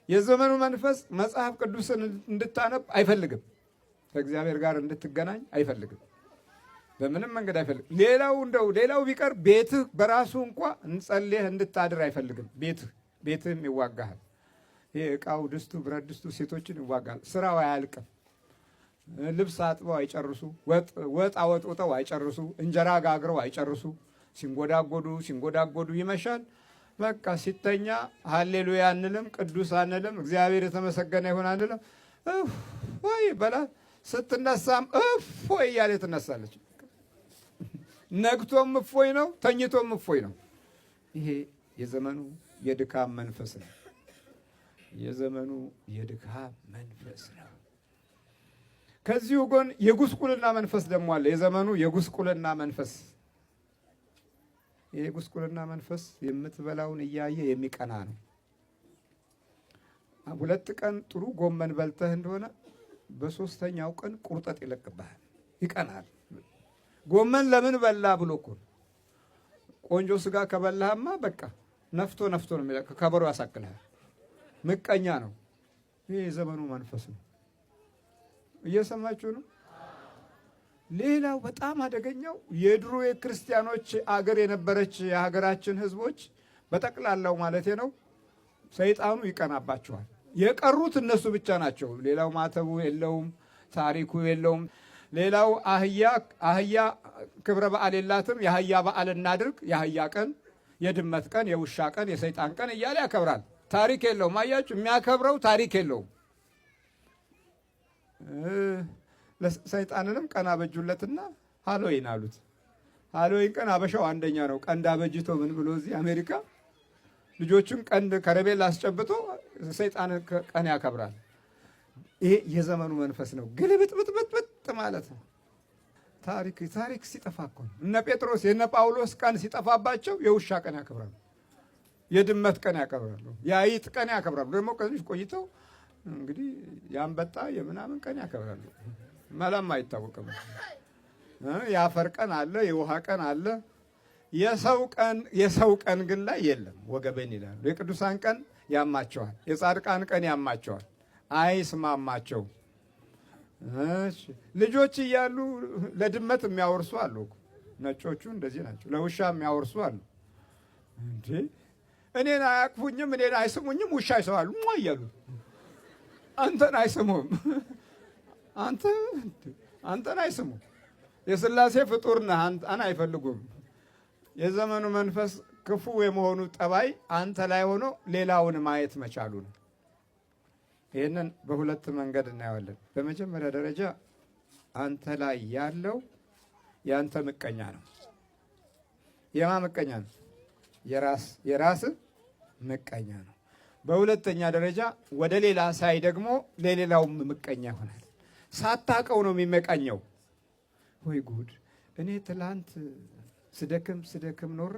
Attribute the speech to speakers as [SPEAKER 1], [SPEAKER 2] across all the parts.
[SPEAKER 1] የዘመኑ መንፈስ መጽሐፍ ቅዱስን እንድታነብ አይፈልግም። ከእግዚአብሔር ጋር እንድትገናኝ አይፈልግም። በምንም መንገድ አይፈልግም። ሌላው ቢቀር ቤትህ በራሱ እንኳ እንጸልየህ እንድታድር አይፈልግም። ቤትህም ይዋጋሃል። ይሄ ዕቃው፣ ድስቱ፣ ብረት ድስቱ ሴቶችን ይዋጋል። ስራው አያልቅም። ልብስ አጥበው አይጨርሱ፣ ወጥ አወጥውጠው አይጨርሱ፣ እንጀራ ጋግረው አይጨርሱ። ሲንጎዳጎዱ ይመሻል። በቃ ሲተኛ ሃሌሉያ አንልም፣ ቅዱስ አንልም፣ እግዚአብሔር የተመሰገነ ይሁን አንልም። ወይ በላት። ስትነሳም እፎይ እያለ ትነሳለች። ነግቶም እፎይ ነው፣ ተኝቶም እፎይ ነው። ይሄ የዘመኑ የድካም መንፈስ ነው። የዘመኑ የድካም መንፈስ ነው። ከዚሁ ጎን የጉስቁልና መንፈስ ደግሞ አለ። የዘመኑ የጉስቁልና መንፈስ። ይሄ የጉስቁልና መንፈስ የምትበላውን እያየ የሚቀና ነው። 2 ቀን ጥሩ ጎመን በልተህ እንደሆነ በሶስተኛው ቀን ቁርጠት ይለቅብሃል፣ ይቀናል። ጎመን ለምን በላ ብሎ እኮ ቆንጆ ስጋ ከበላህማ በቃ ነፍቶ ነው የሚለቅ፣ ከበሮ ያሳክልሃል። ምቀኛ ነው። ይሄ የዘመኑ መንፈስ ነው። እየሰማችሁ ነው? ሌላው በጣም አደገኛው የድሮ የክርስቲያኖች አገር የነበረች የሀገራችን ህዝቦች በጠቅላላው ማለት ነው፣ ሰይጣኑ ይቀናባቸዋል። የቀሩት እነሱ ብቻ ናቸው። ሌላው ማተቡ የለውም፣ ታሪኩ የለውም። ሌላው አህያ ክብረ በዓል የላትም። የአህያ በዓል እናድርግ፣ የአህያ ቀን፣ የድመት ቀን፣ የውሻ ቀን፣ የሰይጣን ቀን እያለ ያከብራል። ታሪክ የለውም። አያችሁ፣ የሚያከብረው ታሪክ የለውም። ሰይጣንንም ቀን አበጁለትና ሃሎዊን አሉት። ሃሎዊን ቀን አበሻው አንደኛ ነው። ቀንድ አበጅቶ ምን ብሎ እዚህ አሜሪካ ልጆቹን ቀንድ ከረቤላ አስጨብጦ ሰይጣን ቀን ያከብራል። ይሄ የዘመኑ መንፈስ ነው። ግልብጥብጥብጥ ማለት ነው። ታሪክ ሲጠፋ እኮ ነው። እነ ጴጥሮስ የነ ጳውሎስ ቀን ሲጠፋባቸው የውሻ ቀን ያከብራሉ፣ የድመት ቀን ያከብራሉ፣ የአይጥ ቀን ያከብራሉ። ደግሞ ከዚህ ቆይተው እንግዲህ የአንበጣ የምናምን ቀን ያከብራሉ። መላም አይታወቅም። የአፈር ቀን አለ፣ የውሃ ቀን አለ። የሰው ቀን ግን ላይ የለም። ወገበን ይላሉ። የቅዱሳን ቀን ያማቸዋል፣ የጻድቃን ቀን ያማቸዋል፣ አይስማማቸው። ልጆች እያሉ ለድመት የሚያወርሱ አሉ። ነጮቹ እንደዚህ ናቸው። ለውሻ የሚያወርሱ አሉ። እንዴ እኔን አያቅፉኝም፣ እኔን አይስሙኝም፣ ውሻ ይሰዋሉ እያሉ አንተን አይስሙም። አንተን አይስሙም። የሥላሴ ፍጡር ነህ፣ አንተን አይፈልጉም። የዘመኑ መንፈስ ክፉ የመሆኑ ጠባይ አንተ ላይ ሆኖ ሌላውን ማየት መቻሉ ነው። ይህንን በሁለት መንገድ እናየዋለን። በመጀመሪያ ደረጃ አንተ ላይ ያለው የአንተ ምቀኛ ነው። የማ ምቀኛ ነው? የራስ ምቀኛ ነው። በሁለተኛ ደረጃ ወደ ሌላ ሳይ ደግሞ ለሌላውም ምቀኛ ይሆናል። ሳታውቀው ነው የሚመቀኘው። ወይ ጉድ! እኔ ትላንት ስደክም ኖሬ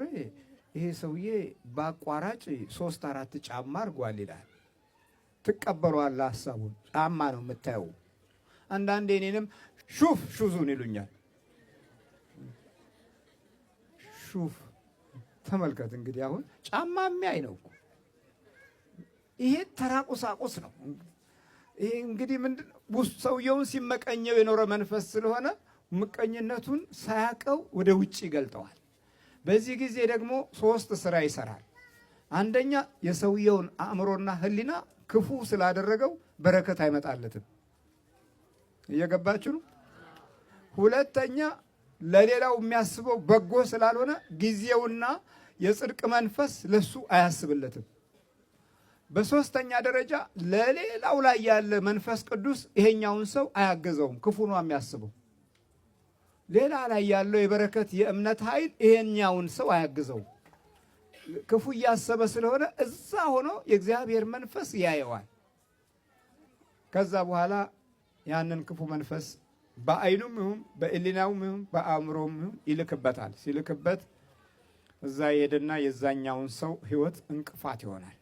[SPEAKER 1] ይሄ ሰውዬ በአቋራጭ 3-4 ጫማ አድርጓል ይላል። ትቀበሏለህ ሀሳቡን። ጫማ ነው የምታየው። አንዳንዴ እኔንም ሹዙን ይሉኛል። ሹፍ ተመልከት እንግዲህ አሁን ጫማ የሚያይ ነው። ይሄ ተራ ቁሳቁስ ነው። ይሄ እንግዲህ ምንድነው? ሰውየውን ሲመቀኘው የኖረ መንፈስ ስለሆነ ምቀኝነቱን ሳያቀው ወደ ውጭ ይገልጠዋል። በዚህ ጊዜ ደግሞ 3 ስራ ይሰራል። አንደኛ የሰውየውን አእምሮና ሕሊና ክፉ ስላደረገው በረከት አይመጣለትም። እየገባችሁ ነው? ሁለተኛ ለሌላው የሚያስበው በጎ ስላልሆነ ጊዜውና የጽድቅ መንፈስ ለሱ አያስብለትም። በሶስተኛ ደረጃ ለሌላው ላይ ያለ መንፈስ ቅዱስ ይሄኛውን ሰው አያገዘውም፣ ክፉ ነው የሚያስበው። ሌላ ላይ ያለው የበረከት የእምነት ኃይል ይሄኛውን ሰው አያግዘውም። ክፉ እያሰበ ስለሆነ እዛ ሆኖ የእግዚአብሔር መንፈስ ያየዋል። ከዛ በኋላ ያንን ክፉ መንፈስ በአይኑም ይሁን በሕሊናውም ይሁን በአእምሮም ይሁን ይልክበታል። ሲልክበት እዛ ይሄድና የዛኛውን ሰው ሕይወት እንቅፋት ይሆናል።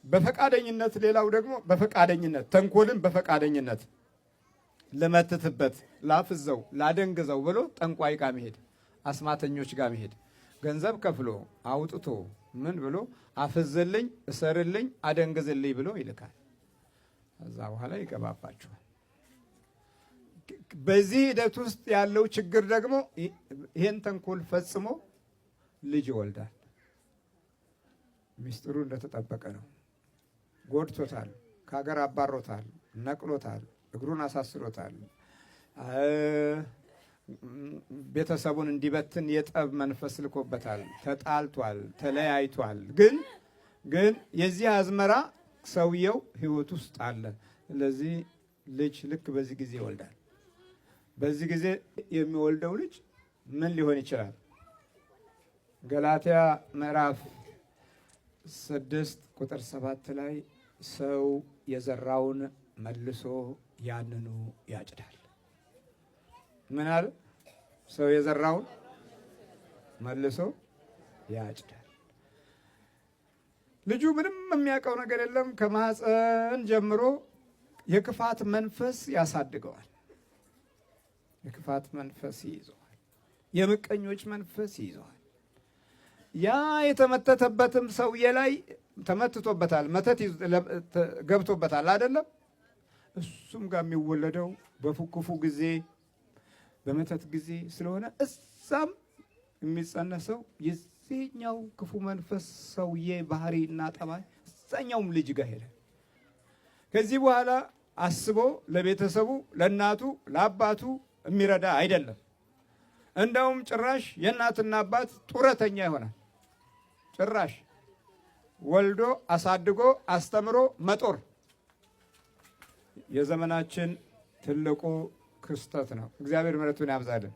[SPEAKER 1] በፈቃደኝነት ሌላው ደግሞ በፈቃደኝነት ተንኮልን በፈቃደኝነት ለመትትበት ላፍዘው ላደንግዘው ብሎ ጠንቋይ ጋር መሄድ፣ አስማተኞች ጋር መሄድ፣ ገንዘብ ከፍሎ አውጥቶ ምን ብሎ አፍዝልኝ፣ እሰርልኝ፣ አደንግዝልኝ ብሎ ይልካል። ከዛ በኋላ ይገባባቸዋል። በዚህ ሂደት ውስጥ ያለው ችግር ደግሞ ይህን ተንኮል ፈጽሞ ልጅ ይወልዳል። ሚስጥሩ እንደተጠበቀ ነው። ጎድቶታል፣ ከሀገር አባሮታል፣ ነቅሎታል፣ እግሩን አሳስሮታል፣ ቤተሰቡን እንዲበትን የጠብ መንፈስ ልኮበታል፣ ተጣልቷል፣ ተለያይቷል። ግን የዚህ አዝመራ ሰውየው ሕይወት ውስጥ አለ። ስለዚህ ልጅ ልክ በዚህ ጊዜ ይወልዳል። በዚህ ጊዜ የሚወልደው ልጅ ምን ሊሆን ይችላል? ገላትያ ምዕራፍ 6 ቁጥር 7 ላይ ሰው የዘራውን መልሶ ያንኑ ያጭዳል። ምን አለ? ሰው የዘራውን መልሶ ያጭዳል። ልጁ ምንም የሚያውቀው ነገር የለም። ከማህፀን ጀምሮ የክፋት መንፈስ ያሳድገዋል። የክፋት መንፈስ ይይዘዋል። የምቀኞች መንፈስ ይይዘዋል። ያ የተመተተበትም ሰውዬ ላይ ተመትቶበታል፣ መተት ገብቶበታል አይደለም? እሱም ጋር የሚወለደው በክፉ ጊዜ በመተት ጊዜ ስለሆነ እዛም የሚጸነሰው የዚህኛው ክፉ መንፈስ ሰውዬ ባህሪ እና ጠባይ እዛኛውም ልጅ ጋር ሄደ። ከዚህ በኋላ አስቦ ለቤተሰቡ፣ ለእናቱ፣ ለአባቱ የሚረዳ አይደለም። እንደውም ጭራሽ የእናትና አባት ጡረተኛ ይሆናል። ጭራሽ ወልዶ አሳድጎ አስተምሮ መጦር የዘመናችን ትልቁ ክስተት ነው። እግዚአብሔር ምሕረቱን ያብዛልን።